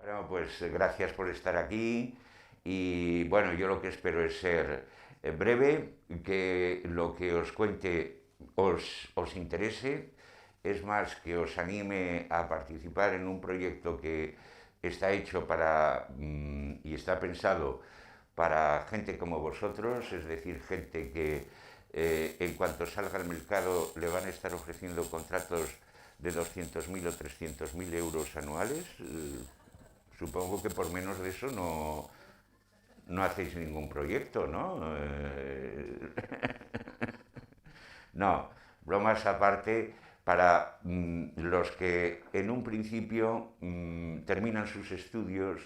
Bueno, pues gracias por estar aquí y bueno, yo lo que espero es ser breve, que lo que os cuente os interese, es más, que os anime a participar en un proyecto que está hecho y está pensado para gente como vosotros, es decir, gente que en cuanto salga al mercado le van a estar ofreciendo contratos de 200.000 o 300.000 euros anuales. Supongo que por menos de eso no hacéis ningún proyecto, ¿no? No, bromas aparte, para los que en un principio terminan sus estudios,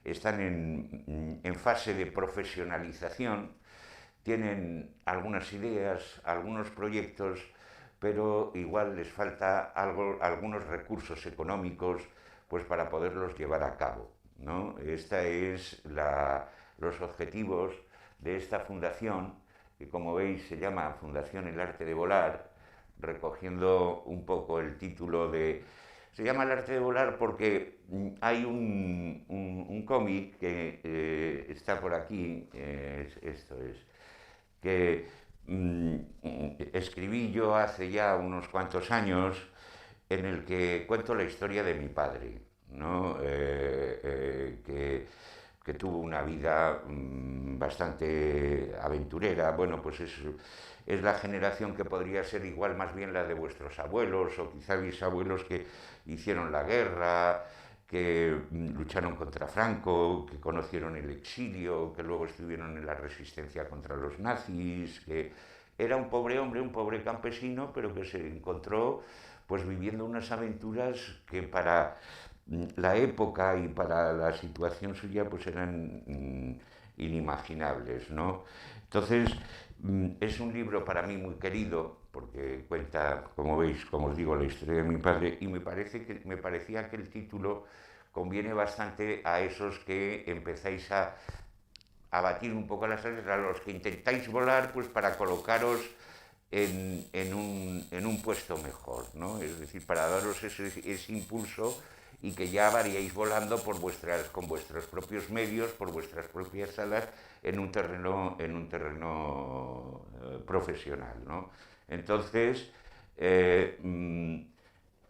están en fase de profesionalización, tienen algunas ideas, algunos proyectos, pero igual les falta algunos recursos económicos pues para poderlos llevar a cabo, ¿no? Los objetivos de esta fundación, que como veis se llama Fundación El Arte de Volar, recogiendo un poco el título de... Se llama El Arte de Volar porque hay un cómic que está por aquí, esto es, que escribí yo hace ya unos cuantos años, en el que cuento la historia de mi padre, ¿no? Que tuvo una vida bastante aventurera. Bueno, pues es la generación que podría ser igual más bien la de vuestros abuelos o quizá bisabuelos que hicieron la guerra, que lucharon contra Franco, que conocieron el exilio, que luego estuvieron en la resistencia contra los nazis, que era un pobre hombre, un pobre campesino, pero que se encontró pues viviendo unas aventuras que para la época y para la situación suya pues eran inimaginables, ¿no? Entonces, es un libro para mí muy querido porque cuenta, como veis, como os digo, la historia de mi padre y me parecía que el título conviene bastante a esos que empezáis a batir un poco las alas, a los que intentáis volar pues para colocaros en un puesto mejor, ¿no? Es decir, para daros ese impulso y que ya variáis volando con vuestros propios medios, por vuestras propias alas, en un terreno profesional, ¿no? Entonces, eh, mm,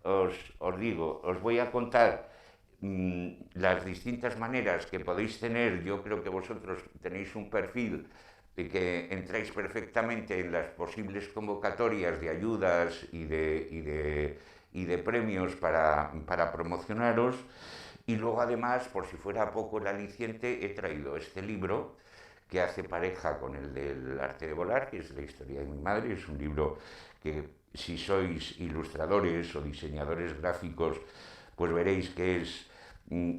os digo, os voy a contar las distintas maneras que podéis tener. Yo creo que vosotros tenéis un perfil de que entráis perfectamente en las posibles convocatorias de ayudas y de premios para promocionaros. Y luego además, por si fuera poco el aliciente, he traído este libro que hace pareja con el del arte de volar, que es la historia de mi madre. Es un libro que si sois ilustradores o diseñadores gráficos, pues veréis que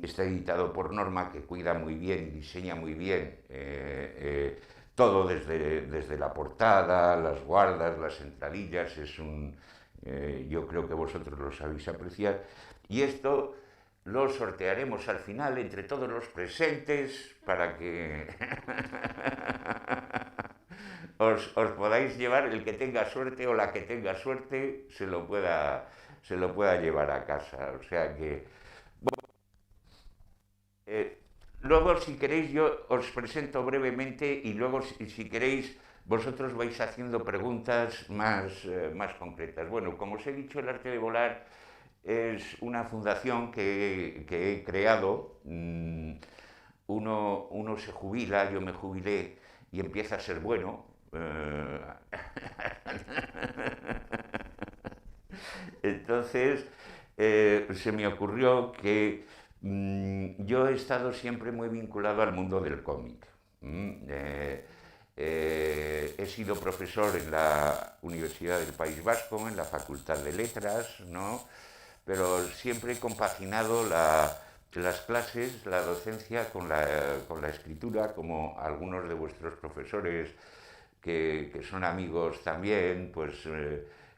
está editado por Norma, que cuida muy bien y diseña muy bien todo desde la portada, las guardas, las entradillas. Yo creo que vosotros lo sabéis apreciar. Y esto lo sortearemos al final entre todos los presentes para que os podáis llevar, el que tenga suerte o la que tenga suerte se lo pueda llevar a casa. O sea que eh, luego, si queréis, yo os presento brevemente y luego, si queréis, vosotros vais haciendo preguntas más concretas. Bueno, como os he dicho, el arte de volar es una fundación que he creado. Uno se jubila, yo me jubilé y empieza a ser bueno. Entonces, se me ocurrió que yo he estado siempre muy vinculado al mundo del cómic. He sido profesor en la Universidad del País Vasco, en la Facultad de Letras, ¿no? Pero siempre he compaginado las clases, la docencia con la escritura, como algunos de vuestros profesores que son amigos también, pues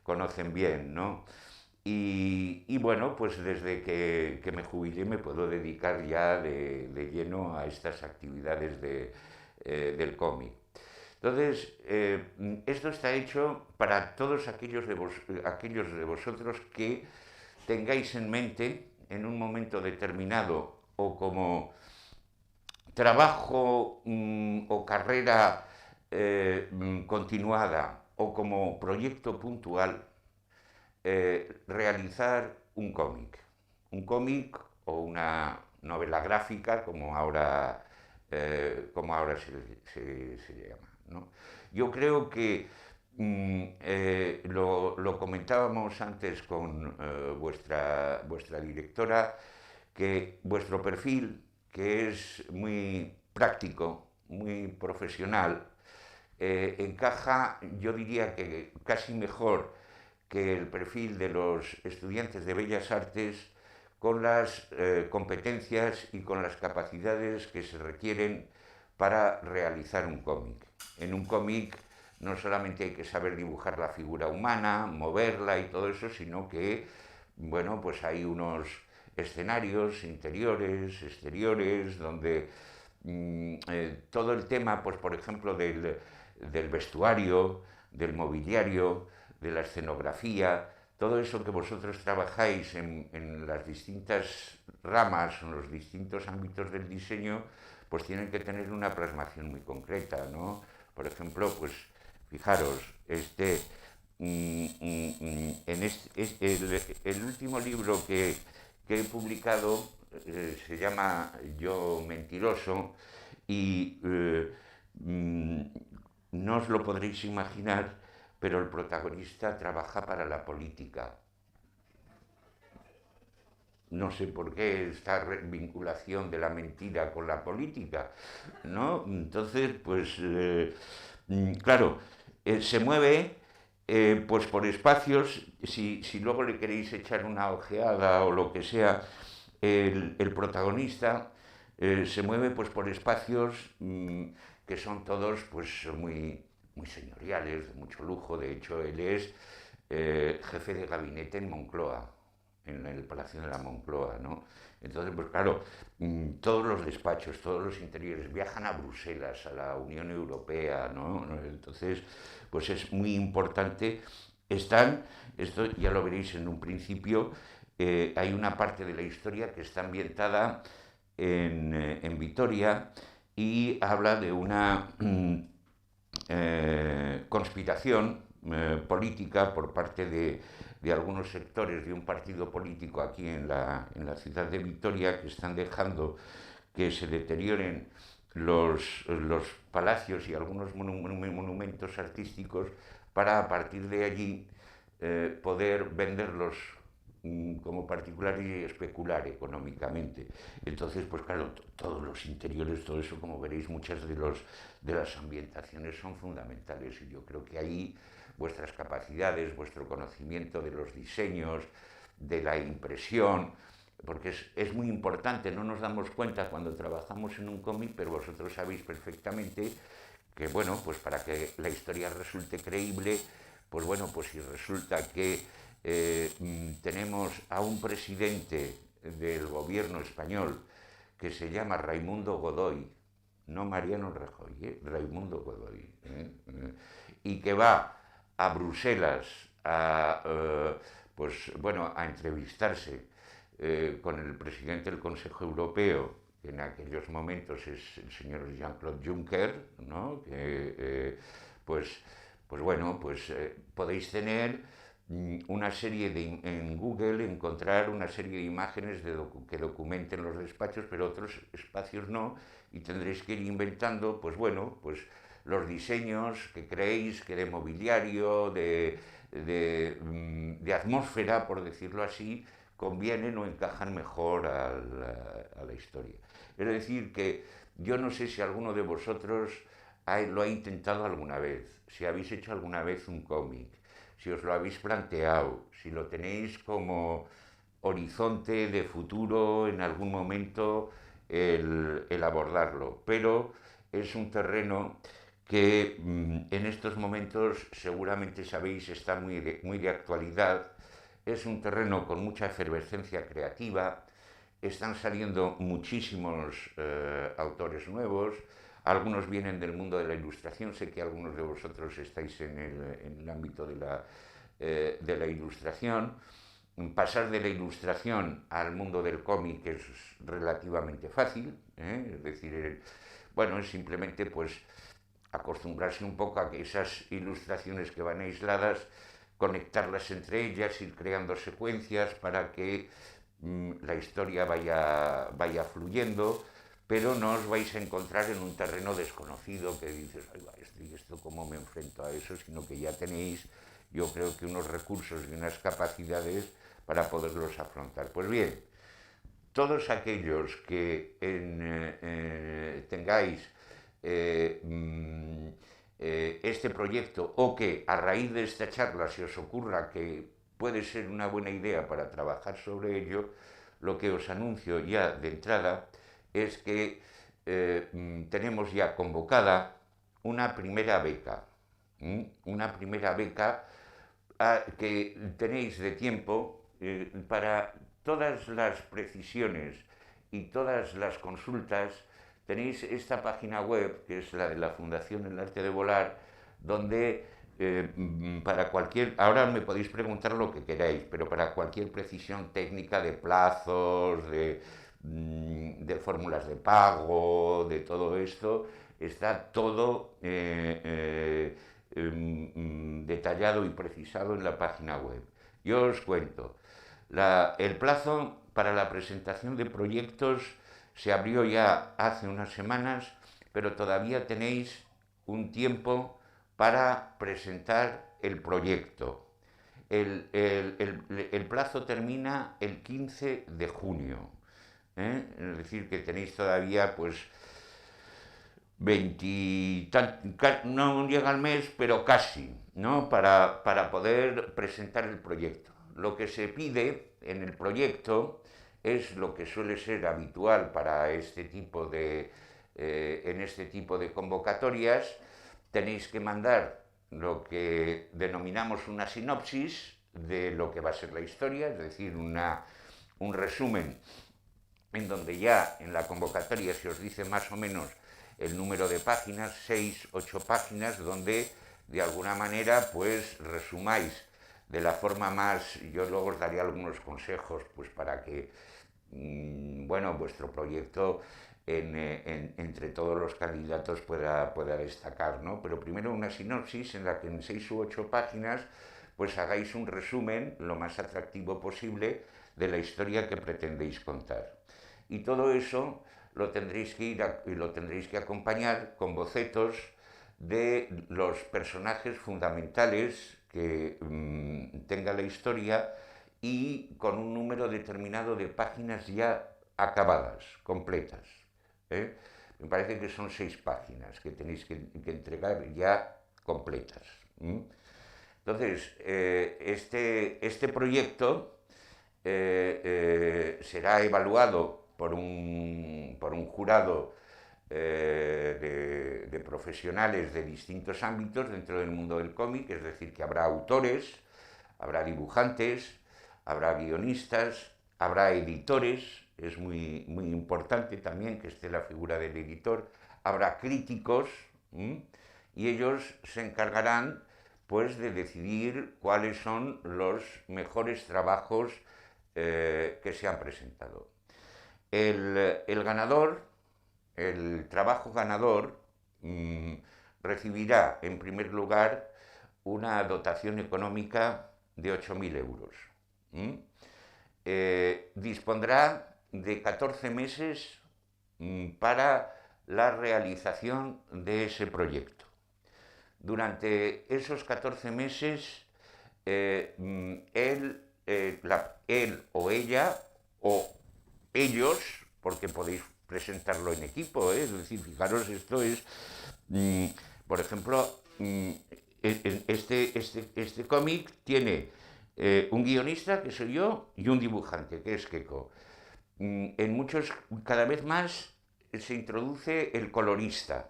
conocen bien, ¿no? Y bueno, pues desde que me jubilé me puedo dedicar ya de lleno a estas actividades del cómic. Entonces, esto está hecho para todos aquellos de vosotros que tengáis en mente en un momento determinado o como trabajo o carrera continuada o como proyecto puntual realizar un cómic. Un cómic o una novela gráfica, como ahora se llama, ¿no? Yo creo que lo comentábamos antes con vuestra directora, que vuestro perfil, que es muy práctico, muy profesional, encaja, yo diría que casi mejor que el perfil de los estudiantes de Bellas Artes con las competencias y con las capacidades que se requieren para realizar un cómic. En un cómic no solamente hay que saber dibujar la figura humana, moverla y todo eso, sino que, bueno, pues hay unos escenarios interiores, exteriores, donde todo el tema, pues por ejemplo, del vestuario, del mobiliario, de la escenografía, todo eso que vosotros trabajáis en las distintas ramas, en los distintos ámbitos del diseño, pues tienen que tener una plasmación muy concreta, ¿no? Por ejemplo, pues fijaros, el último libro que he publicado se llama Yo Mentiroso y no os lo podréis imaginar, pero el protagonista trabaja para la política. No sé por qué esta vinculación de la mentira con la política, ¿no? Entonces, pues, claro, se mueve pues por espacios, si luego le queréis echar una ojeada o lo que sea, el protagonista se mueve pues por espacios que son todos pues muy señoriales, de mucho lujo. De hecho, él es jefe de gabinete en Moncloa, en el Palacio de la Moncloa, ¿no? Entonces, pues claro, todos los despachos, todos los interiores viajan a Bruselas, a la Unión Europea, ¿no? Entonces, pues es muy importante. Esto ya lo veréis en un principio, hay una parte de la historia que está ambientada en Vitoria y habla de una conspiración política por parte de algunos sectores de un partido político aquí en la ciudad de Vitoria, que están dejando que se deterioren los palacios y algunos monumentos artísticos para a partir de allí poder venderlos como particular y especular económicamente. Entonces, pues claro, todos los interiores, todo eso, como veréis, muchas de las ambientaciones son fundamentales y yo creo que ahí vuestras capacidades, vuestro conocimiento de los diseños, de la impresión, porque es muy importante, no nos damos cuenta cuando trabajamos en un cómic, pero vosotros sabéis perfectamente que, bueno, pues para que la historia resulte creíble, pues bueno, pues si resulta que tenemos a un presidente del gobierno español que se llama Raimundo Godoy, no Mariano Rajoy, Raimundo Godoy, y que va a Bruselas pues, bueno, a entrevistarse con el presidente del Consejo Europeo, que en aquellos momentos es el señor Jean-Claude Juncker, ¿no? Pues bueno, pues podéis tener una serie en Google, encontrar una serie de imágenes que documenten los despachos, pero otros espacios no, y tendréis que ir inventando, pues bueno, pues los diseños que creéis que de mobiliario, de atmósfera, por decirlo así, convienen o encajan mejor a la historia. Es decir, que yo no sé si alguno de vosotros lo ha intentado alguna vez, si habéis hecho alguna vez un cómic, si os lo habéis planteado, si lo tenéis como horizonte de futuro en algún momento el abordarlo, pero es un terreno que en estos momentos seguramente sabéis está muy de actualidad, es un terreno con mucha efervescencia creativa, están saliendo muchísimos autores nuevos, algunos vienen del mundo de la ilustración, sé que algunos de vosotros estáis en el ámbito de la ilustración, pasar de la ilustración al mundo del cómic es relativamente fácil, es decir, bueno, es simplemente pues acostumbrarse un poco a que esas ilustraciones que van aisladas, conectarlas entre ellas, ir creando secuencias para que la historia vaya fluyendo, pero no os vais a encontrar en un terreno desconocido que dices, ay, va, esto cómo me enfrento a eso, sino que ya tenéis, yo creo que unos recursos y unas capacidades para poderlos afrontar. Pues bien, todos aquellos que tengáis este proyecto o que a raíz de esta charla se os ocurra que puede ser una buena idea para trabajar sobre ello, lo que os anuncio ya de entrada es que tenemos ya convocada una primera beca. Una primera beca que tenéis de tiempo para todas las precisiones y todas las consultas. Tenéis esta página web, que es la de la Fundación El Arte de Volar, donde para cualquier, ahora me podéis preguntar lo que queráis, pero para cualquier precisión técnica de plazos, de fórmulas de pago, de todo esto, está todo detallado y precisado en la página web. Yo os cuento, el plazo para la presentación de proyectos se abrió ya hace unas semanas, pero todavía tenéis un tiempo para presentar el proyecto. El plazo termina el 15 de junio. Es decir, que tenéis todavía pues 20, no llega al mes, pero casi, ¿no? Para poder presentar el proyecto. Lo que se pide en el proyecto es lo que suele ser habitual para este tipo en este tipo de convocatorias. Tenéis que mandar lo que denominamos una sinopsis de lo que va a ser la historia, es decir, un resumen en donde ya en la convocatoria se os dice más o menos el número de páginas, 6, 8 páginas, donde de alguna manera pues resumáis de la forma más, yo luego os daré algunos consejos pues para que, bueno, vuestro proyecto entre todos los candidatos pueda destacar, ¿no? Pero primero una sinopsis en la que en 6 u 8 páginas pues hagáis un resumen lo más atractivo posible de la historia que pretendéis contar. Y todo eso lo tendréis que acompañar con bocetos de los personajes fundamentales que tenga la historia y con un número determinado de páginas ya acabadas, completas. Me parece que son 6 páginas que tenéis que entregar ya completas. Entonces, este proyecto será evaluado por un jurado de profesionales de distintos ámbitos dentro del mundo del cómic, es decir, que habrá autores, habrá dibujantes, habrá guionistas, habrá editores, es muy importante también que esté la figura del editor, habrá críticos, y ellos se encargarán pues de decidir cuáles son los mejores trabajos que se han presentado. El ganador, el trabajo ganador, recibirá en primer lugar una dotación económica de 8.000 euros. Dispondrá de 14 meses para la realización de ese proyecto. Durante esos 14 meses, él o ella o ellos, porque podéis presentarlo en equipo, es decir, fijaros, esto es, por ejemplo, este cómic tiene un guionista, que soy yo, y un dibujante, que es Keiko. En muchos, cada vez más, se introduce el colorista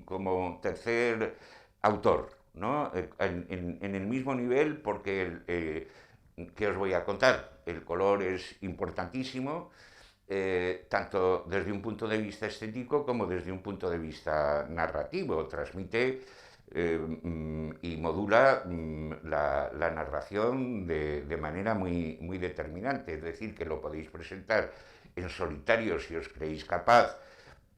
como tercer autor, ¿no? En el mismo nivel, porque ¿qué os voy a contar? El color es importantísimo, tanto desde un punto de vista estético como desde un punto de vista narrativo. Transmite y modula la narración de manera muy determinante. Es decir, que lo podéis presentar en solitario si os creéis capaz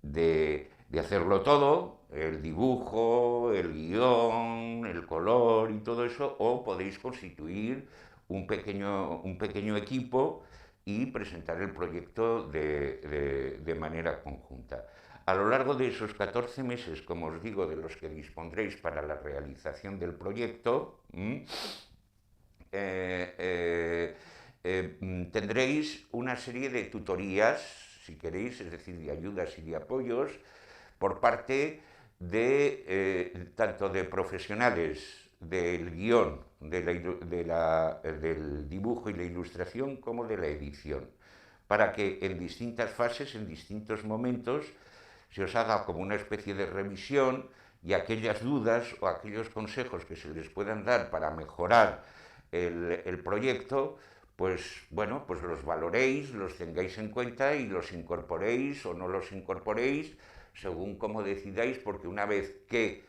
de hacerlo todo, el dibujo, el guión, el color y todo eso, o podéis constituir un pequeño equipo y presentar el proyecto de manera conjunta. A lo largo de esos 14 meses, como os digo, de los que dispondréis para la realización del proyecto, tendréis una serie de tutorías, si queréis, es decir, de ayudas y de apoyos, por parte de tanto de profesionales del guión, del dibujo y la ilustración, como de la edición, para que en distintas fases, en distintos momentos, se os haga como una especie de revisión y aquellas dudas o aquellos consejos que se les puedan dar para mejorar el proyecto, pues bueno, pues los valoréis, los tengáis en cuenta y los incorporéis o no los incorporéis según como decidáis, porque una vez que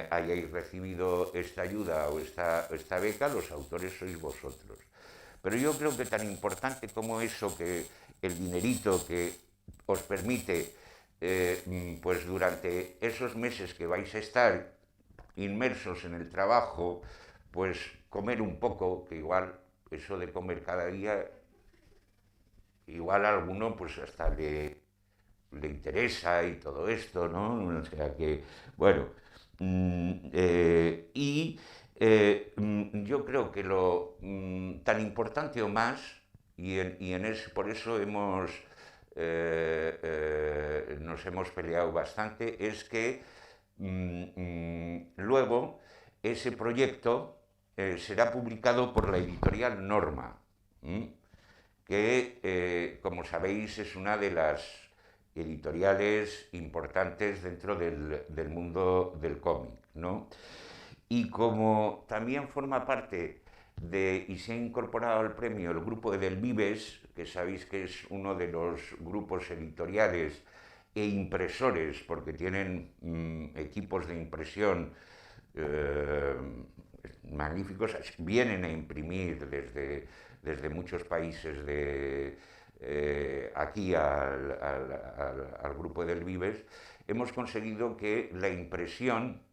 hayáis recibido esta ayuda o esta beca, los autores sois vosotros. Pero yo creo que tan importante como eso, que el dinerito que os permite, pues durante esos meses que vais a estar inmersos en el trabajo, pues comer un poco, que igual eso de comer cada día, igual a alguno pues hasta le interesa y todo esto, ¿no? O sea que, bueno, yo creo que lo tan importante o más, por eso nos hemos peleado bastante, es que luego ese proyecto será publicado por la editorial Norma, que, como sabéis, es una de las editoriales importantes dentro del mundo del cómic, ¿no? Y como también forma parte y se ha incorporado al premio el grupo de Del Vives, que sabéis que es uno de los grupos editoriales e impresores, porque tienen equipos de impresión magníficos, vienen a imprimir desde muchos países aquí al grupo del Vives, hemos conseguido que la impresión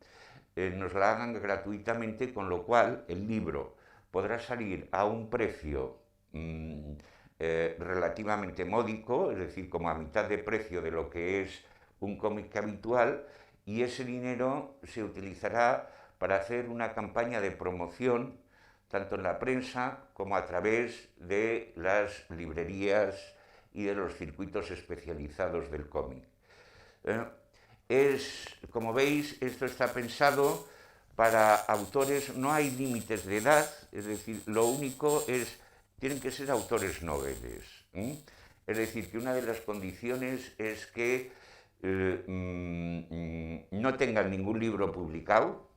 nos la hagan gratuitamente, con lo cual el libro podrá salir a un precio relativamente módico, es decir, como a mitad de precio de lo que es un cómic habitual, y ese dinero se utilizará para hacer una campaña de promoción tanto en la prensa como a través de las librerías y de los circuitos especializados del cómic. Como veis, esto está pensado para autores, no hay límites de edad, es decir, lo único tienen que ser autores noveles. Es decir, que una de las condiciones es que no tengan ningún libro publicado,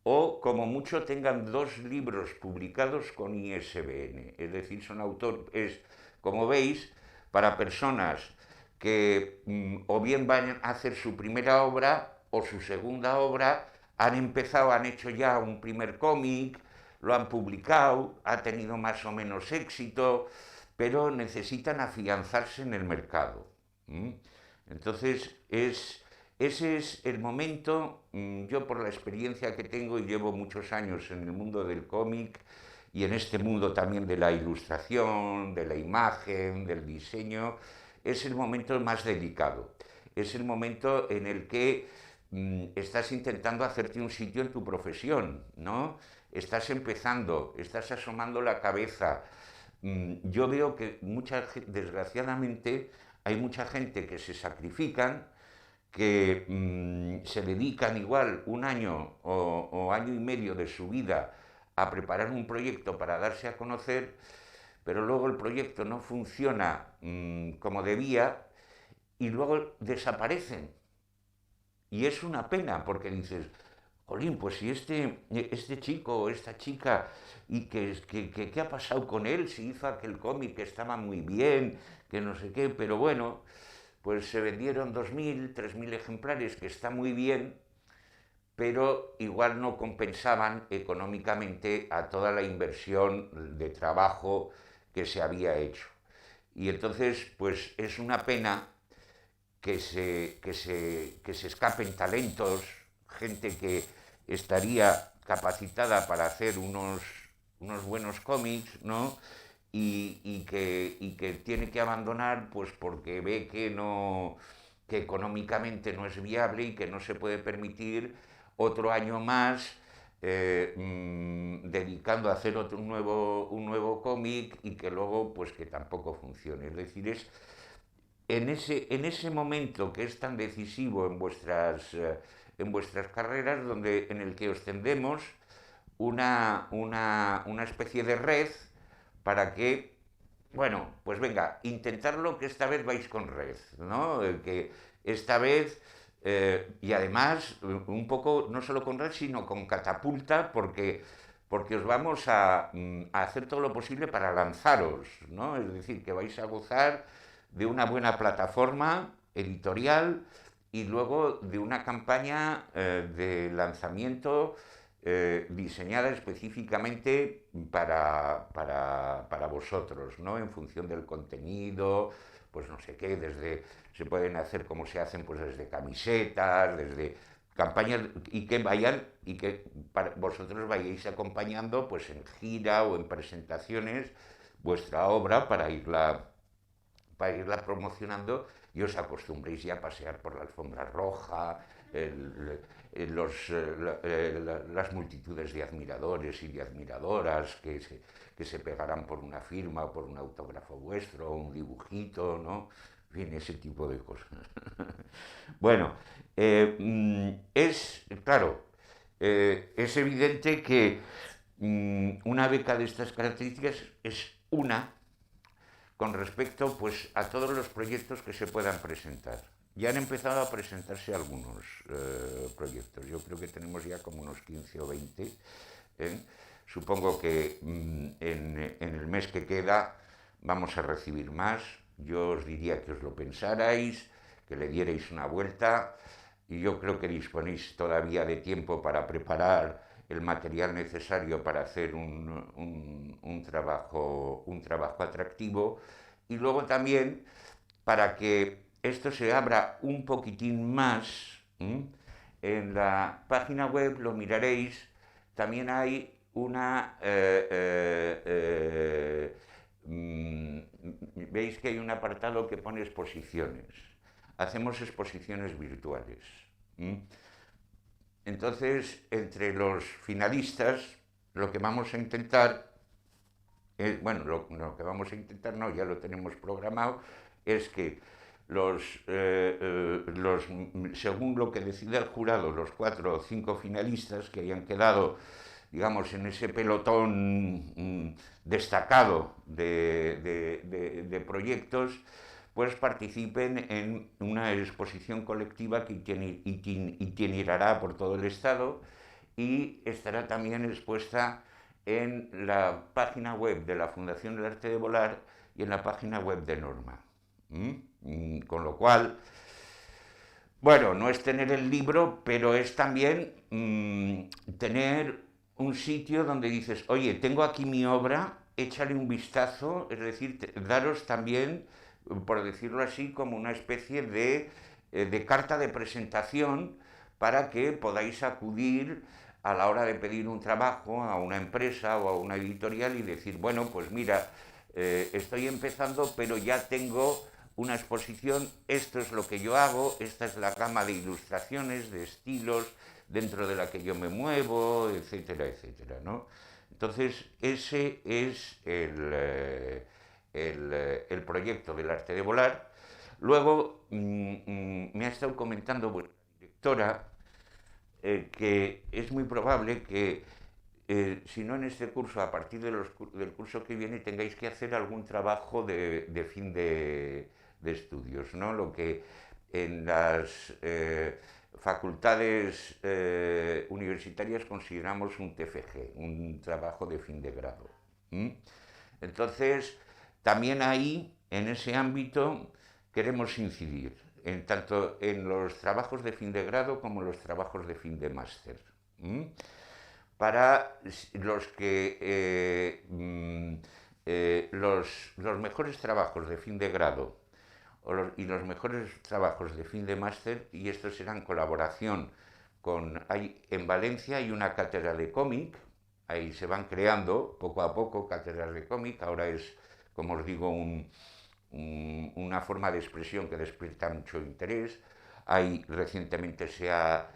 o como mucho tengan 2 libros publicados con ISBN. Es decir, son autores, como veis, para personas que o bien van a hacer su primera obra o su segunda obra, han hecho ya un primer cómic, lo han publicado, ha tenido más o menos éxito, pero necesitan afianzarse en el mercado. Entonces, ese es el momento. Yo, por la experiencia que tengo, y llevo muchos años en el mundo del cómic y en este mundo también de la ilustración, de la imagen, del diseño, es el momento más delicado. Es el momento en el que estás intentando hacerte un sitio en tu profesión, ¿no? Estás empezando, estás asomando la cabeza. Yo veo que desgraciadamente, hay mucha gente que se sacrifican, que se dedican igual un año o año y medio de su vida a preparar un proyecto para darse a conocer, pero luego el proyecto no funciona como debía y luego desaparecen. Y es una pena, porque dices, jolín, pues si este chico o esta chica, y ¿qué ha pasado con él? Si hizo aquel cómic que estaba muy bien, que no sé qué, pero bueno, pues se vendieron 2.000, 3.000 ejemplares, que está muy bien, pero igual no compensaban económicamente a toda la inversión de trabajo que se había hecho. Y entonces, pues es una pena que se escapen talentos, gente que estaría capacitada para hacer unos buenos cómics, ¿no? Y que tiene que abandonar pues porque ve que no, que económicamente no es viable y que no se puede permitir otro año más dedicando a hacer un nuevo cómic y que luego pues que tampoco funcione. Es decir, es en ese momento que es tan decisivo en vuestras carreras, en el que os tendemos una especie de red para que, bueno, pues venga, intentarlo, que esta vez vais con red, ¿no? Que esta vez, y además, un poco, no solo con red, sino con catapulta, porque os vamos a hacer todo lo posible para lanzaros, ¿no? Es decir, que vais a gozar de una buena plataforma editorial y luego de una campaña de lanzamiento diseñada específicamente para vosotros, ¿no? En función del contenido, pues no sé qué, se pueden hacer como se hacen, pues desde camisetas, desde campañas, y que vosotros vayáis acompañando pues en gira o en presentaciones vuestra obra para irla promocionando y os acostumbréis ya a pasear por la alfombra roja, las multitudes de admiradores y de admiradoras que se pegarán por una firma o por un autógrafo vuestro, o un dibujito, ¿no? En fin, ese tipo de cosas. Bueno, claro, es evidente que una beca de estas características es una con respecto pues, a todos los proyectos que se puedan presentar. Ya han empezado a presentarse algunos proyectos. Yo creo que tenemos ya como unos 15 o 20. Supongo que en el mes que queda vamos a recibir más. Yo os diría que os lo pensarais, que le dierais una vuelta. Y yo creo que disponéis todavía de tiempo para preparar el material necesario para hacer un trabajo atractivo, y luego también para que esto se abra un poquitín más. En la página web lo miraréis, también hay veis que hay un apartado que pone exposiciones. Hacemos exposiciones virtuales. Entonces, entre los finalistas, lo que vamos a intentar, bueno, lo que vamos a intentar, no, ya lo tenemos programado, es que según lo que decida el jurado, los 4 o 5 finalistas que hayan quedado, digamos, en ese pelotón destacado de proyectos, pues participen en una exposición colectiva que itinerará por todo el Estado y estará también expuesta en la página web de la Fundación del Arte de Volar y en la página web de Norma. Con lo cual, bueno, no es tener el libro, pero es también tener un sitio donde dices, oye, tengo aquí mi obra, échale un vistazo, es decir, daros también, por decirlo así, como una especie de carta de presentación para que podáis acudir a la hora de pedir un trabajo a una empresa o a una editorial y decir, bueno, pues mira, estoy empezando, pero ya tengo una exposición, esto es lo que yo hago, esta es la gama de ilustraciones, de estilos dentro de la que yo me muevo, etcétera, etcétera, ¿no? Entonces, ese es el proyecto del Arte de Volar. Luego, me ha estado comentando vuestra directora que es muy probable que, si no en este curso, a partir del curso que viene, tengáis que hacer algún trabajo de fin de estudios, ¿no? Lo que en las facultades universitarias consideramos un TFG, un trabajo de fin de grado. Entonces, también ahí, en ese ámbito, queremos incidir. tanto en los trabajos de fin de grado como en los trabajos de fin de máster. Para los que los mejores trabajos de fin de grado y los mejores trabajos de fin de máster, y estos serán colaboración en Valencia hay una cátedra de cómic, ahí se van creando poco a poco cátedras de cómic, ahora es, como os digo, una forma de expresión que despierta mucho interés. Recientemente se ha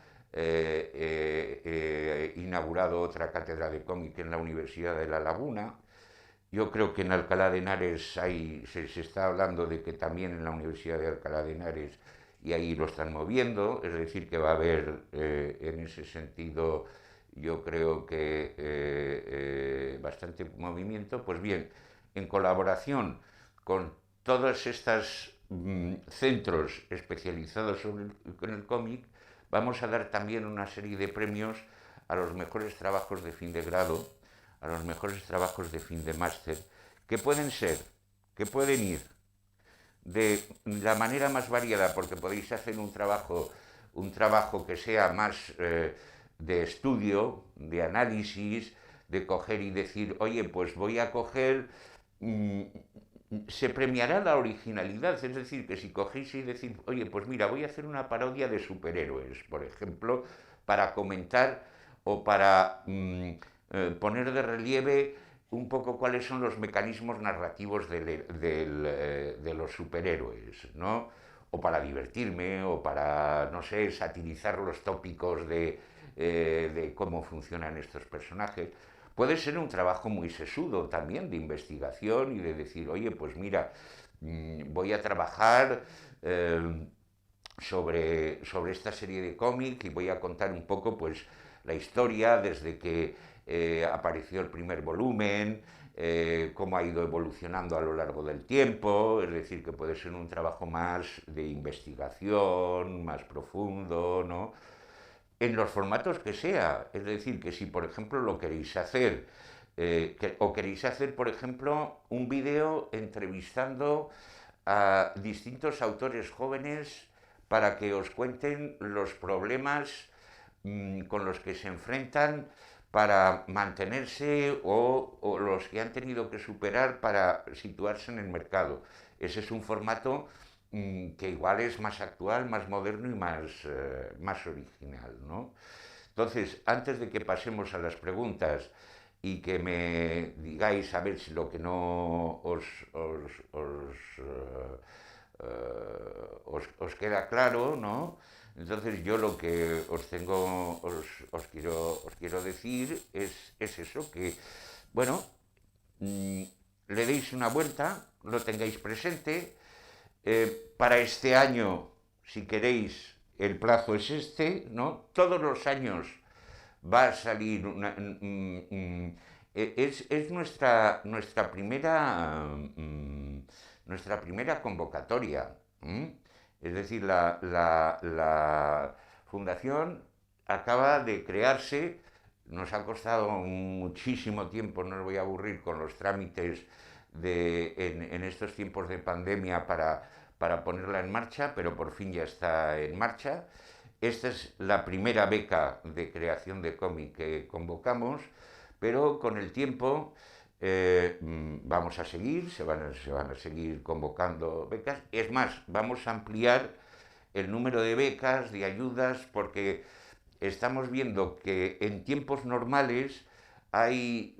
inaugurado otra cátedra de cómic en la Universidad de La Laguna. Yo creo que en Alcalá de Henares se está hablando de que también en la Universidad de Alcalá de Henares, y ahí lo están moviendo, es decir, que va a haber en ese sentido, yo creo que bastante movimiento. Pues bien, en colaboración con todos estos centros especializados con el cómic, vamos a dar también una serie de premios a los mejores trabajos de fin de grado, a los mejores trabajos de fin de máster, que pueden ir de la manera más variada, porque podéis hacer un trabajo que sea más de estudio, de análisis, de coger y decir, oye, pues voy a coger... se premiará la originalidad, es decir, que si cogéis y decís, oye, pues mira, voy a hacer una parodia de superhéroes, por ejemplo, para comentar o para poner de relieve un poco cuáles son los mecanismos narrativos de los superhéroes, ¿no? O para divertirme, o para, no sé, satirizar los tópicos de cómo funcionan estos personajes. Puede ser un trabajo muy sesudo también de investigación y de decir, oye, pues mira, voy a trabajar sobre esta serie de cómic y voy a contar un poco pues la historia desde que apareció el primer volumen, cómo ha ido evolucionando a lo largo del tiempo, es decir, que puede ser un trabajo más de investigación, más profundo, ¿no? En los formatos que sea, es decir, que si por ejemplo lo queréis hacer, o queréis hacer, por ejemplo, un vídeo entrevistando a distintos autores jóvenes para que os cuenten los problemas con los que se enfrentan para mantenerse o los que han tenido que superar para situarse en el mercado. Ese es un formato que igual es más actual, más moderno y más original, ¿no? Entonces, antes de que pasemos a las preguntas y que me digáis a ver si lo que no os queda claro, ¿no? Entonces yo lo que os quiero decir es eso, que, bueno, le deis una vuelta, lo tengáis presente. Para este año, si queréis, el plazo es este, ¿no? Todos los años va a salir es nuestra primera convocatoria. Es decir, la fundación acaba de crearse, nos ha costado muchísimo tiempo, no os voy a aburrir con los trámites en estos tiempos de pandemia para ponerla en marcha, pero por fin ya está en marcha. Esta es la primera beca de creación de cómic que convocamos, pero con el tiempo vamos a seguir, se van a seguir convocando becas. Es más, vamos a ampliar el número de becas, de ayudas, porque estamos viendo que en tiempos normales hay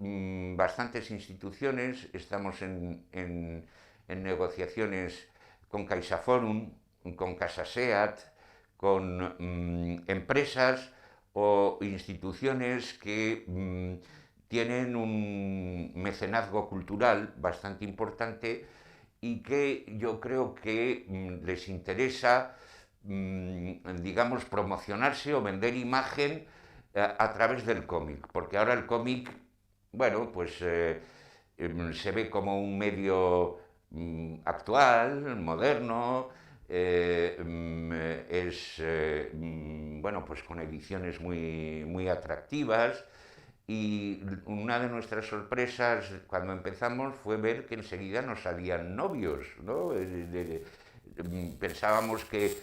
bastantes instituciones, estamos en negociaciones con CaixaForum, con CaixaSeat, con empresas o instituciones que tienen un mecenazgo cultural bastante importante y que yo creo que les interesa, digamos, promocionarse o vender imagen a través del cómic, porque ahora el cómic, bueno, pues se ve como un medio actual, moderno, bueno, pues con ediciones muy atractivas. Y una de nuestras sorpresas cuando empezamos fue ver que enseguida nos salían novios, ¿no? pensábamos que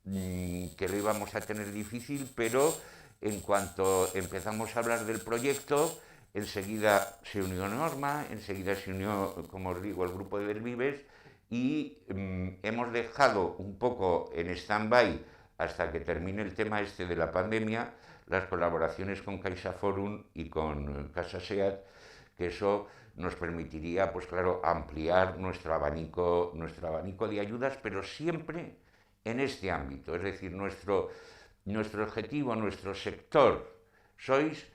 lo íbamos a tener difícil, pero en cuanto empezamos a hablar del proyecto, enseguida se unió Norma, enseguida se unió, como os digo, el grupo de Delvives, y hemos dejado un poco en stand-by hasta que termine el tema este de la pandemia, las colaboraciones con CaixaForum y con Casa SEAT, que eso nos permitiría, pues claro, ampliar nuestro abanico de ayudas, pero siempre en este ámbito. Es decir, nuestro objetivo, nuestro sector, sois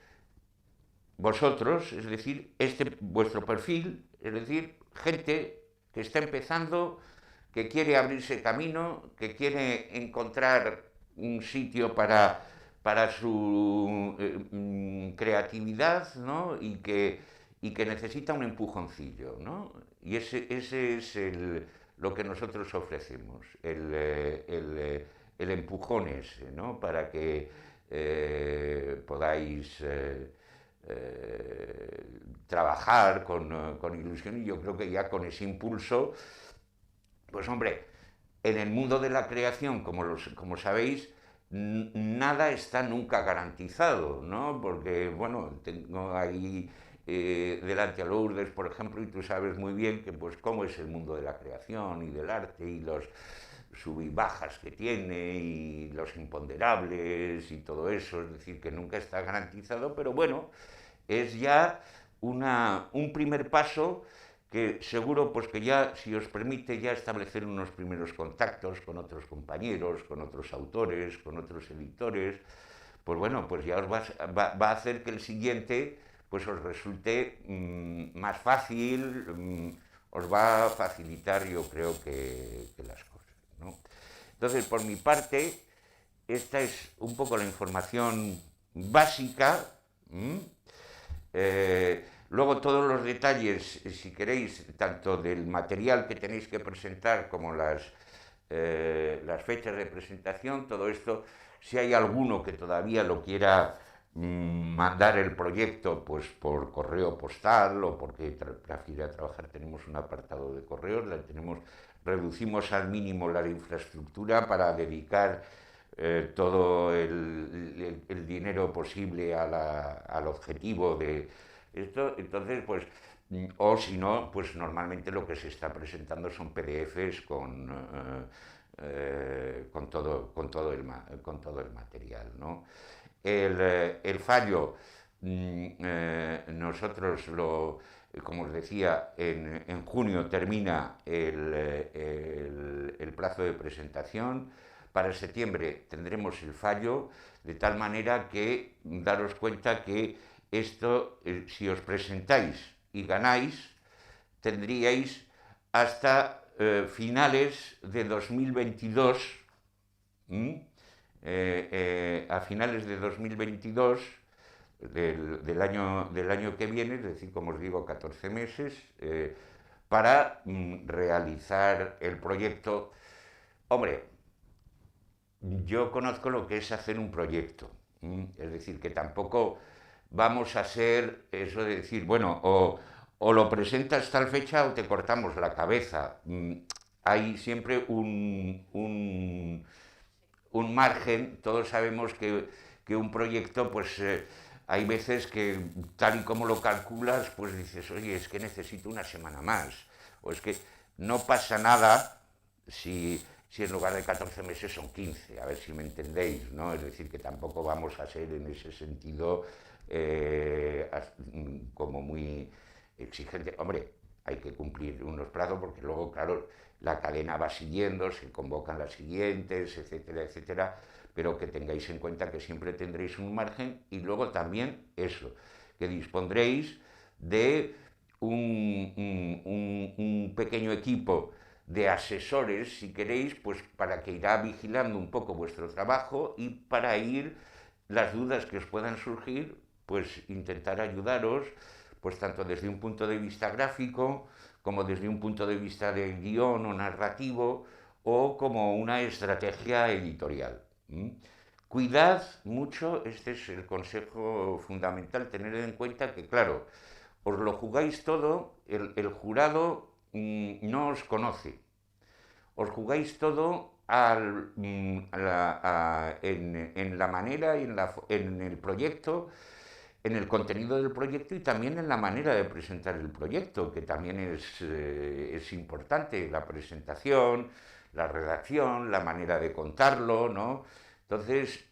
vosotros, es decir, vuestro perfil, es decir, gente que está empezando, que quiere abrirse camino, que quiere encontrar un sitio para su creatividad, ¿no? Y que necesita un empujoncillo, ¿no? Y ese es lo que nosotros ofrecemos, el empujón ese, ¿no? Para que podáis trabajar con ilusión, y yo creo que ya con ese impulso, pues hombre, en el mundo de la creación, como sabéis, nada está nunca garantizado, ¿no? Porque, bueno, tengo ahí delante a Lourdes, por ejemplo, y tú sabes muy bien que, pues, cómo es el mundo de la creación y del arte y los sub y bajas que tiene y los imponderables y todo eso, es decir, que nunca está garantizado, pero bueno, es ya un primer paso que seguro, pues que ya, si os permite, ya establecer unos primeros contactos con otros compañeros, con otros autores, con otros editores, pues bueno, pues ya va a hacer que el siguiente pues os resulte más fácil, os va a facilitar, yo creo, que las cosas, ¿no? Entonces, por mi parte, esta es un poco la información básica. Luego todos los detalles, si queréis, tanto del material que tenéis que presentar como las fechas de presentación, todo esto, si hay alguno que todavía lo quiera mandar el proyecto pues por correo postal o porque prefiere trabajar, tenemos un apartado de correos, reducimos al mínimo la infraestructura para dedicar todo el dinero posible al objetivo de esto. Entonces, pues, o si no, pues normalmente lo que se está presentando son PDFs con todo el material, ¿no? El fallo, nosotros como os decía, en junio termina el plazo de presentación. Para septiembre tendremos el fallo, de tal manera que daros cuenta que esto, si os presentáis y ganáis, tendríais hasta finales de 2022, a finales de 2022 del año que viene, es decir, como os digo, 14 meses, para realizar el proyecto. Hombre, yo conozco lo que es hacer un proyecto, es decir, que tampoco vamos a ser eso de decir, bueno, o lo presentas tal fecha o te cortamos la cabeza. Hay siempre un margen. Todos sabemos que un proyecto, pues hay veces que tal y como lo calculas, pues dices, oye, es que necesito una semana más, o es que no pasa nada si en lugar de 14 meses son 15, a ver si me entendéis, ¿no? Es decir, que tampoco vamos a ser en ese sentido como muy exigente. Hombre, hay que cumplir unos plazos porque luego, claro, la cadena va siguiendo, se convocan las siguientes, etcétera, etcétera, pero que tengáis en cuenta que siempre tendréis un margen, y luego también eso, que dispondréis de un pequeño equipo de asesores, si queréis, pues para que irá vigilando un poco vuestro trabajo y para ir, las dudas que os puedan surgir, pues intentar ayudaros, pues tanto desde un punto de vista gráfico, como desde un punto de vista de guión o narrativo, o como una estrategia editorial. Cuidad mucho, este es el consejo fundamental, tener en cuenta que, claro, os lo jugáis todo, el jurado no os conoce. os jugáis todo en la manera y en el proyecto, en el contenido del proyecto y también en la manera de presentar el proyecto, que también es importante, la presentación, la redacción, la manera de contarlo, ¿no? Entonces,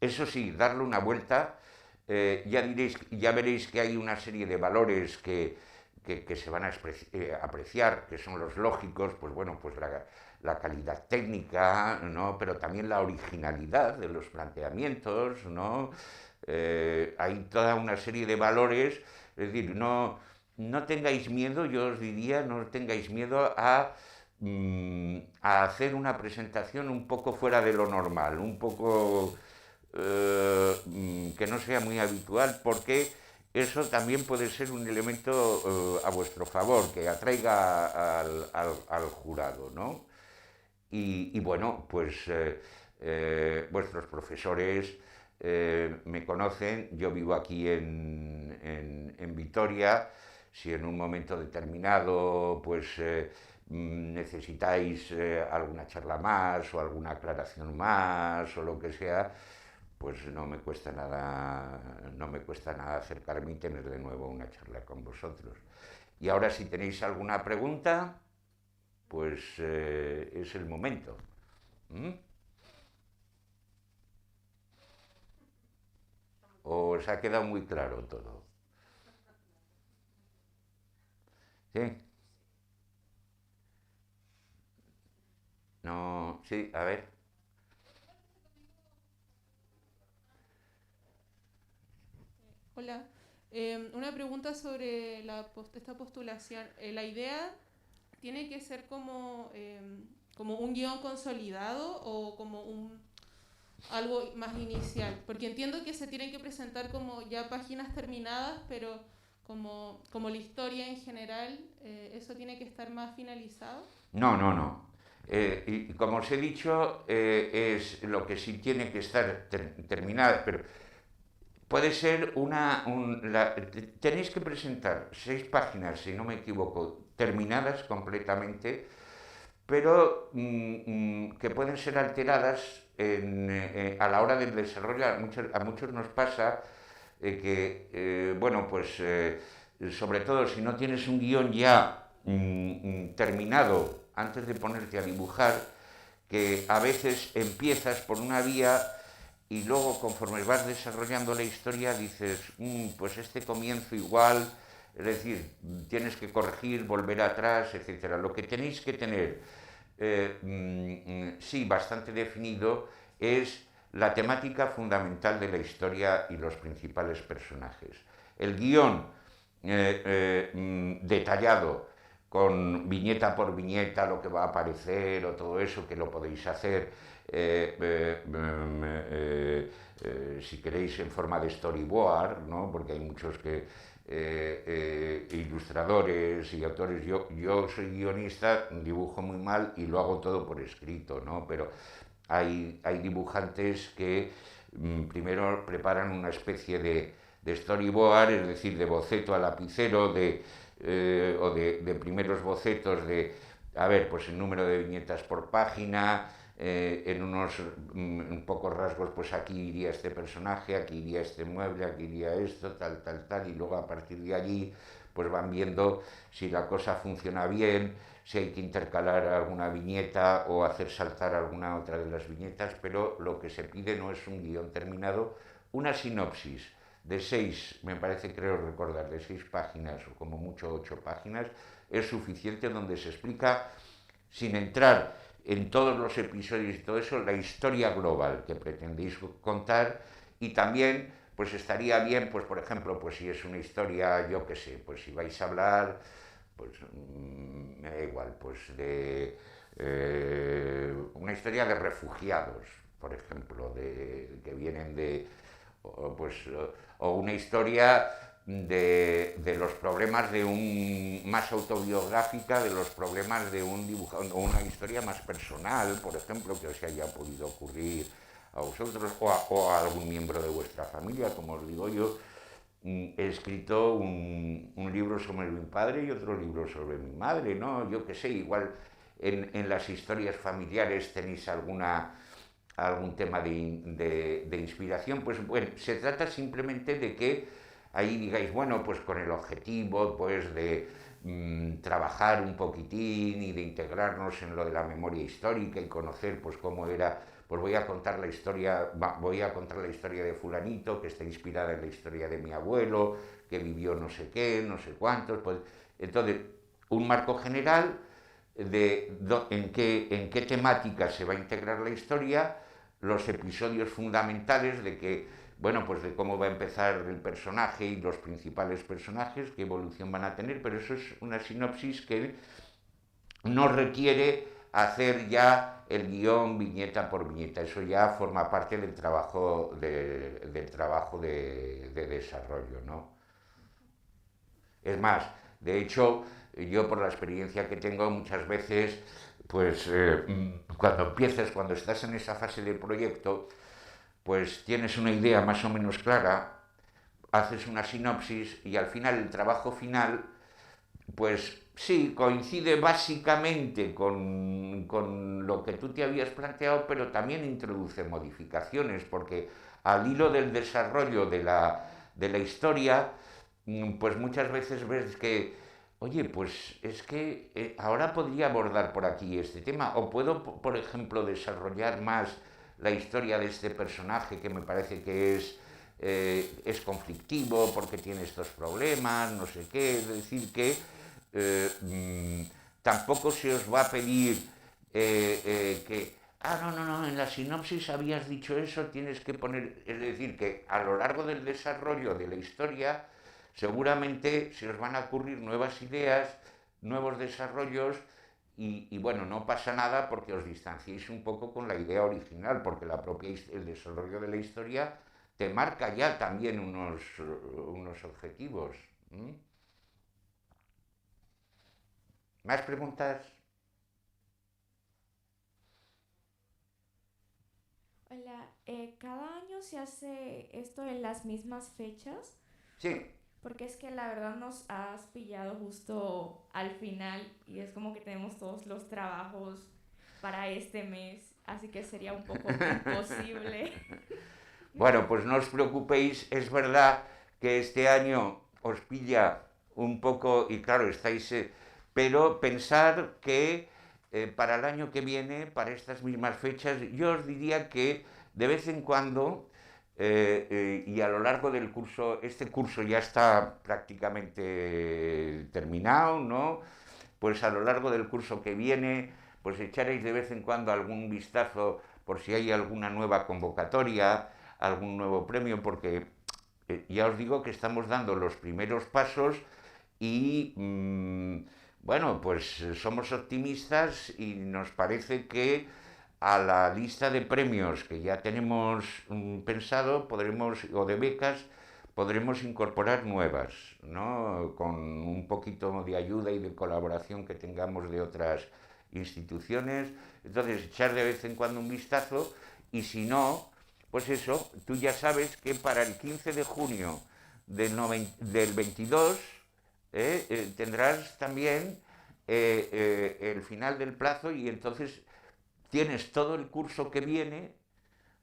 eso sí, darle una vuelta, ya veréis que hay una serie de valores que se van a apreciar, que son los lógicos, pues bueno, pues la calidad técnica, ¿no? Pero también la originalidad de los planteamientos, ¿no? Hay toda una serie de valores, es decir, no tengáis miedo, yo os diría, no tengáis miedo a hacer una presentación un poco fuera de lo normal, un poco que no sea muy habitual, porque eso también puede ser un elemento a vuestro favor, que atraiga al jurado, ¿no? Y bueno, pues vuestros profesores me conocen, yo vivo aquí en Vitoria, si en un momento determinado pues necesitáis alguna charla más o alguna aclaración más o lo que sea, pues no me cuesta nada acercarme y tener de nuevo una charla con vosotros. Y ahora si tenéis alguna pregunta, pues es el momento. ¿Mm? ¿O os ha quedado muy claro todo? ¿Sí? No, sí, a ver. Hola. Una pregunta sobre esta postulación. ¿La idea tiene que ser como un guión consolidado o como algo más inicial? Porque entiendo que se tienen que presentar como ya páginas terminadas, pero como la historia en general, ¿eso tiene que estar más finalizado? No, no, no. Y como os he dicho, es lo que sí tiene que estar terminada, pero puede ser tenéis que presentar 6 páginas, si no me equivoco, terminadas completamente, pero que pueden ser alteradas a la hora del desarrollo. A muchos nos pasa bueno, pues sobre todo si no tienes un guión ya terminado antes de ponerte a dibujar, que a veces empiezas por una vía y luego conforme vas desarrollando la historia dices, pues este comienzo igual, es decir, tienes que corregir, volver atrás, etcétera. Lo que tenéis que tener, sí, bastante definido es la temática fundamental de la historia y los principales personajes. El guión detallado con viñeta por viñeta lo que va a aparecer o todo eso, que lo podéis hacer si queréis en forma de storyboard, ¿no? Porque hay muchos ilustradores y autores. Yo soy guionista, dibujo muy mal y lo hago todo por escrito, ¿no? Pero hay dibujantes que primero preparan una especie de storyboard, es decir, de boceto a lapicero, o de primeros bocetos a ver, pues el número de viñetas por página, en unos pocos rasgos, pues aquí iría este personaje, aquí iría este mueble, aquí iría esto, tal, tal, tal, y luego a partir de allí, pues van viendo si la cosa funciona bien, si hay que intercalar alguna viñeta o hacer saltar alguna otra de las viñetas, pero lo que se pide no es un guión terminado, una sinopsis de 6, me parece, creo recordar, de 6 páginas o como mucho 8 páginas, es suficiente, donde se explica, sin entrar en todos los episodios y todo eso, la historia global que pretendéis contar. Y también pues estaría bien, pues por ejemplo, pues si es una historia, yo qué sé, pues si vais a hablar, pues me da igual, pues de una historia de refugiados, por ejemplo, que vienen pues, o una historia de los problemas más autobiográfica, de los problemas de un dibujante, o una historia más personal, por ejemplo, que os haya podido ocurrir a vosotros o a algún miembro de vuestra familia. Como os digo, yo he escrito un libro sobre mi padre y otro libro sobre mi madre, ¿no? Yo qué sé, igual en las historias familiares tenéis algún tema de inspiración. Pues bueno, se trata simplemente de que ahí digáis, bueno, pues con el objetivo pues de trabajar un poquitín y de integrarnos en lo de la memoria histórica y conocer pues cómo era, pues voy a contar la historia de fulanito que está inspirada en la historia de mi abuelo, que vivió no sé qué, no sé cuántos, pues entonces un marco general en qué temática se va a integrar la historia, los episodios fundamentales de que, bueno, pues de cómo va a empezar el personaje y los principales personajes, qué evolución van a tener, pero eso es una sinopsis que no requiere hacer ya el guión viñeta por viñeta, eso ya forma parte del trabajo de desarrollo, ¿no? Es más, de hecho, yo por la experiencia que tengo muchas veces, pues cuando estás en esa fase del proyecto, pues tienes una idea más o menos clara, haces una sinopsis y al final el trabajo final, pues sí, coincide básicamente con lo que tú te habías planteado, pero también introduce modificaciones, porque al hilo del desarrollo de la historia, pues muchas veces ves que, oye, pues es que ahora podría abordar por aquí este tema, o puedo, por ejemplo, desarrollar más la historia de este personaje que me parece que es conflictivo porque tiene estos problemas, no sé qué, es decir, que tampoco se os va a pedir no, no, no, en la sinopsis habías dicho eso, tienes que poner, es decir, que a lo largo del desarrollo de la historia seguramente se os van a ocurrir nuevas ideas, nuevos desarrollos y bueno, no pasa nada porque os distanciéis un poco con la idea original, porque el desarrollo de la historia te marca ya también unos objetivos. ¿Mm? ¿Más preguntas? Hola, ¿cada año se hace esto en las mismas fechas? Sí. Porque es que la verdad nos has pillado justo al final y es como que tenemos todos los trabajos para este mes, así que sería un poco imposible. Bueno, pues no os preocupéis, es verdad que este año os pilla un poco, y claro, pero pensar que para el año que viene, para estas mismas fechas, yo os diría que de vez en cuando, y a lo largo del curso, este curso ya está prácticamente terminado, ¿no? Pues a lo largo del curso que viene, pues echaréis de vez en cuando algún vistazo por si hay alguna nueva convocatoria, algún nuevo premio, porque ya os digo que estamos dando los primeros pasos y bueno, pues somos optimistas y nos parece que a la lista de premios que ya tenemos pensado o de becas podremos incorporar nuevas, ¿no? Con un poquito de ayuda y de colaboración que tengamos de otras instituciones. Entonces, echar de vez en cuando un vistazo y si no, pues eso, tú ya sabes que para el 15 de junio del 22 tendrás también el final del plazo y entonces tienes todo el curso que viene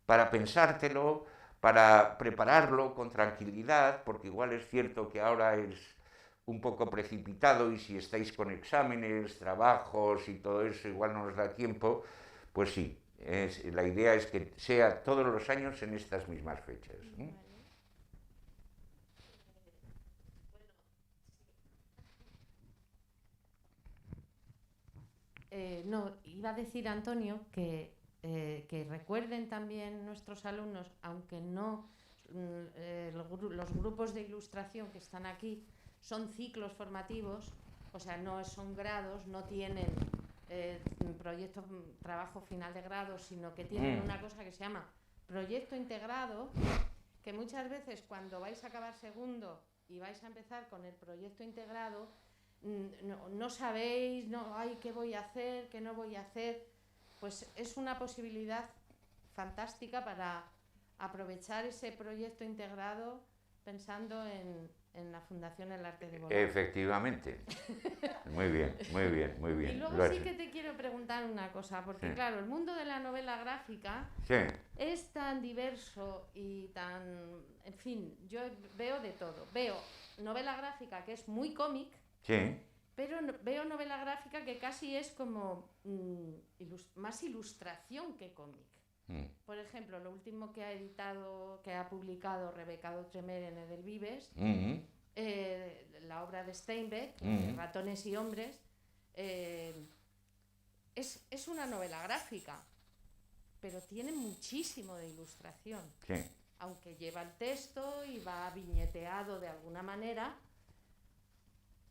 para pensártelo, para prepararlo con tranquilidad, porque igual es cierto que ahora es un poco precipitado y si estáis con exámenes, trabajos y todo eso igual no os da tiempo, pues sí, la idea es que sea todos los años en estas mismas fechas. Vale. No, iba a decir Antonio que recuerden también nuestros alumnos, aunque no los grupos de ilustración que están aquí son ciclos formativos, o sea, no son grados, no tienen proyecto, trabajo final de grado, sino que tienen una cosa que se llama proyecto integrado, que muchas veces cuando vais a acabar segundo y vais a empezar con el proyecto integrado, no sabéis, ay, ¿qué voy a hacer? ¿Qué no voy a hacer? Pues es una posibilidad fantástica para aprovechar ese proyecto integrado pensando en la Fundación El Arte de Volar. Efectivamente. Muy bien, muy bien, muy bien. Y Lo luego has sí hecho. que te quiero preguntar una cosa, porque Sí. claro, el mundo de la novela gráfica Sí, es tan diverso y tan... En fin, yo veo de todo. Veo novela gráfica que es muy cómic, sí. pero veo novela gráfica que casi es como más ilustración que cómic. Mm. Por ejemplo, lo último que ha editado, que ha publicado Rebeca Doutremer en Edelvives, Mm. la obra de Steinbeck, Ratones y Hombres, es una novela gráfica, pero tiene muchísimo de ilustración. Sí. Aunque lleva el texto y va viñeteado de alguna manera.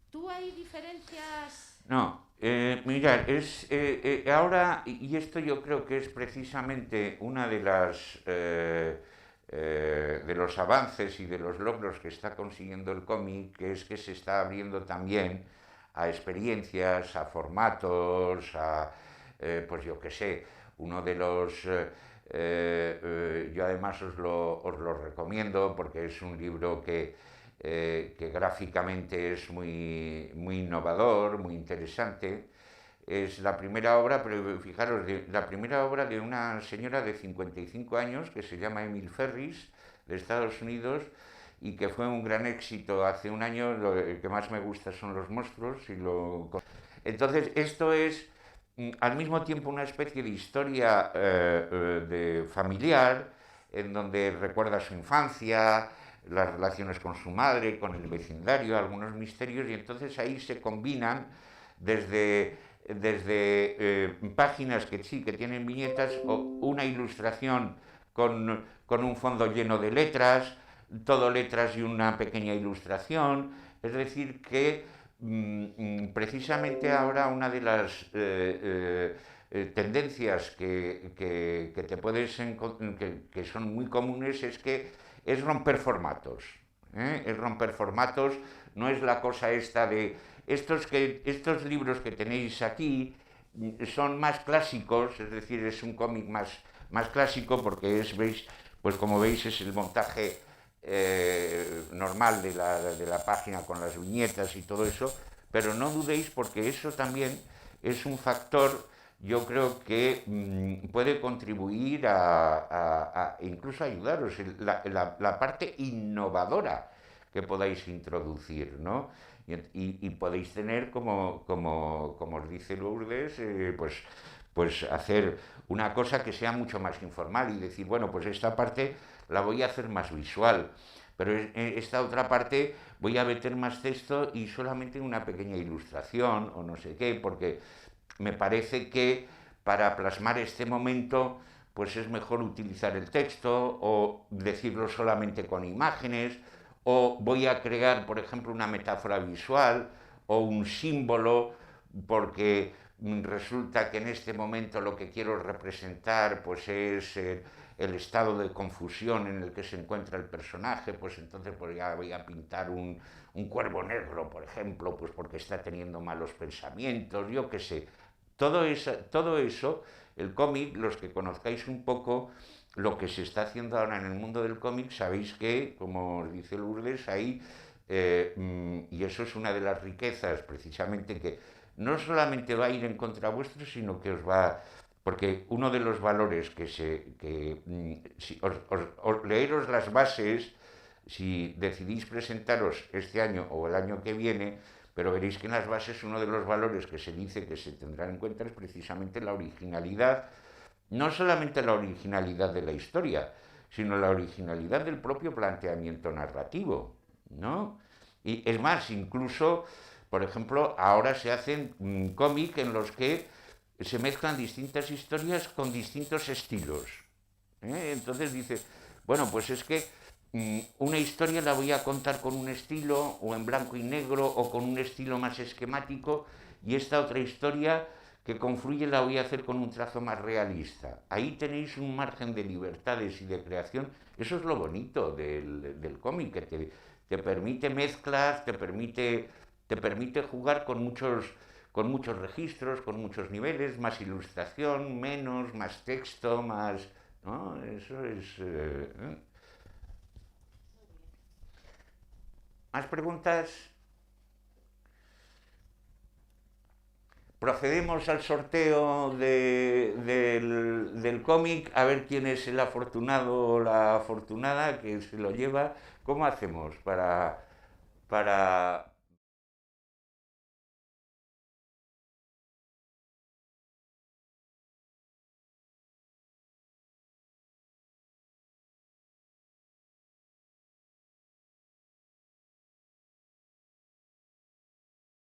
¿Tú hay diferencias? No, mirad, ahora, y esto yo creo que es precisamente una de de los avances y de los logros que está consiguiendo el cómic, que es que se está abriendo también a experiencias, a formatos, pues yo qué sé, uno de los... yo además os lo recomiendo porque es un libro que gráficamente es muy innovador, muy interesante. Es la primera obra, pero fijaros, la primera obra de una señora de 55 años que se llama Emil Ferris, de Estados Unidos, y que fue un gran éxito hace un año. Lo que más me gusta son los monstruos. Entonces, esto es al mismo tiempo una especie de historia de familiar, en donde recuerda su infancia, las relaciones con su madre, con el vecindario, algunos misterios, y entonces ahí se combinan desde páginas que sí, que tienen viñetas, o una ilustración con un fondo lleno de letras, todo letras y una pequeña ilustración, es decir, que precisamente ahora una de las tendencias que te puedes que son muy comunes es romper formatos. Es romper formatos, no es la cosa esta de estos libros que tenéis aquí son más clásicos, es decir, es un cómic más clásico porque veis, pues como veis es el montaje normal de la página con las viñetas y todo eso, pero no dudéis porque eso también es un factor, yo creo que puede contribuir a incluso ayudaros la parte innovadora que podáis introducir, ¿no? Y podéis tener, como os dice Lourdes, pues hacer una cosa que sea mucho más informal y decir, bueno, pues esta parte la voy a hacer más visual, pero esta otra parte voy a meter más texto y solamente una pequeña ilustración o no sé qué, porque me parece que para plasmar este momento pues es mejor utilizar el texto o decirlo solamente con imágenes, o voy a crear, por ejemplo, una metáfora visual o un símbolo porque resulta que en este momento lo que quiero representar pues es el estado de confusión en el que se encuentra el personaje, pues entonces pues ya voy a pintar un cuervo negro, por ejemplo, pues porque está teniendo malos pensamientos, yo qué sé. Todo eso, el cómic, los que conozcáis un poco lo que se está haciendo ahora en el mundo del cómic, sabéis que, como os dice Lourdes, ahí, y eso es una de las riquezas, precisamente, que no solamente va a ir en contra vuestro, sino que os va... Porque uno de los valores si leeros las bases, si decidís presentaros este año o el año que viene, pero veréis que en las bases uno de los valores que se dice que se tendrán en cuenta es precisamente la originalidad, no solamente la originalidad de la historia, sino la originalidad del propio planteamiento narrativo, ¿no? Y es más, incluso, por ejemplo, ahora se hacen cómics en los que se mezclan distintas historias con distintos estilos. Entonces dice, bueno, pues es que una historia la voy a contar con un estilo, o en blanco y negro, o con un estilo más esquemático, y esta otra historia que confluye la voy a hacer con un trazo más realista. Ahí tenéis un margen de libertades y de creación. Eso es lo bonito del cómic, que te permite mezclas, te permite jugar con muchos registros, con muchos niveles, más ilustración, menos, más texto, más... ¿no? Eso es... ¿Más preguntas? Procedemos al sorteo del cómic, a ver quién es el afortunado o la afortunada que se lo lleva. ¿Cómo hacemos para